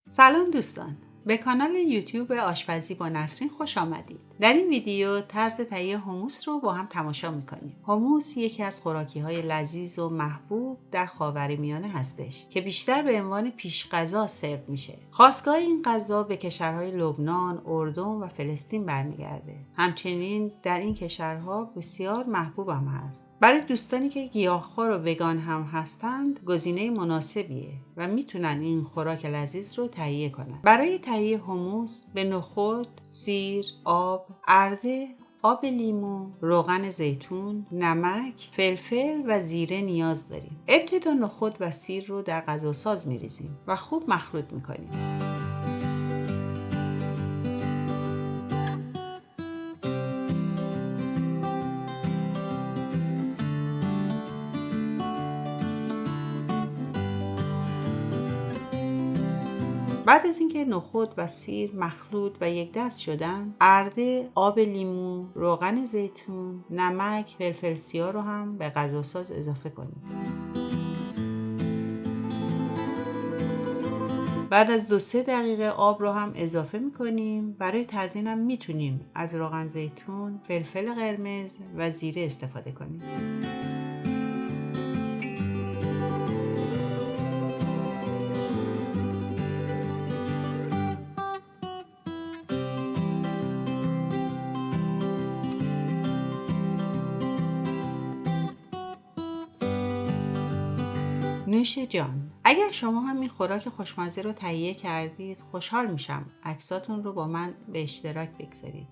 سلام دوستان، به کانال یوتیوب آشپزی با نسرین خوش آمدید. در این ویدیو طرز تهیه حموس رو با هم تماشا میکنیم. حموس یکی از خوراکی‌های لذیذ و محبوب در خاورمیانه هستش که بیشتر به عنوان پیش غذا سرو میشه. خاستگاه این غذا به کشورهای لبنان، اردن و فلسطین برمیگرده. همچنین در این کشورها بسیار محبوب هم هست. برای دوستانی که گیاهخوار و وگان هم هستند، گزینه مناسبیه و میتونن این خوراک لذیذ رو تهیه کنن. برای تهیه حموس به نخود، سیر، آب، ارده، آب لیمو، روغن زیتون، نمک، فلفل و زیره نیاز داریم. ابتدا نخود و سیر رو در غذاساز میریزیم و خوب مخلوط میکنیم. بعد از اینکه نخود و سیر مخلوط و یک دست شدن، ارده، آب لیمو، روغن زیتون، نمک، فلفل سیاه رو هم به غذاساز اضافه کنیم. بعد از 2-3 دقیقه آب رو هم اضافه میکنیم. برای تزیین هم میتونیم از روغن زیتون، فلفل قرمز و زیره استفاده کنیم. نوش جان. اگر شما هم این خوراک خوشمزه رو تهیه کردید، خوشحال میشم عکساتون رو با من به اشتراک بگذارید.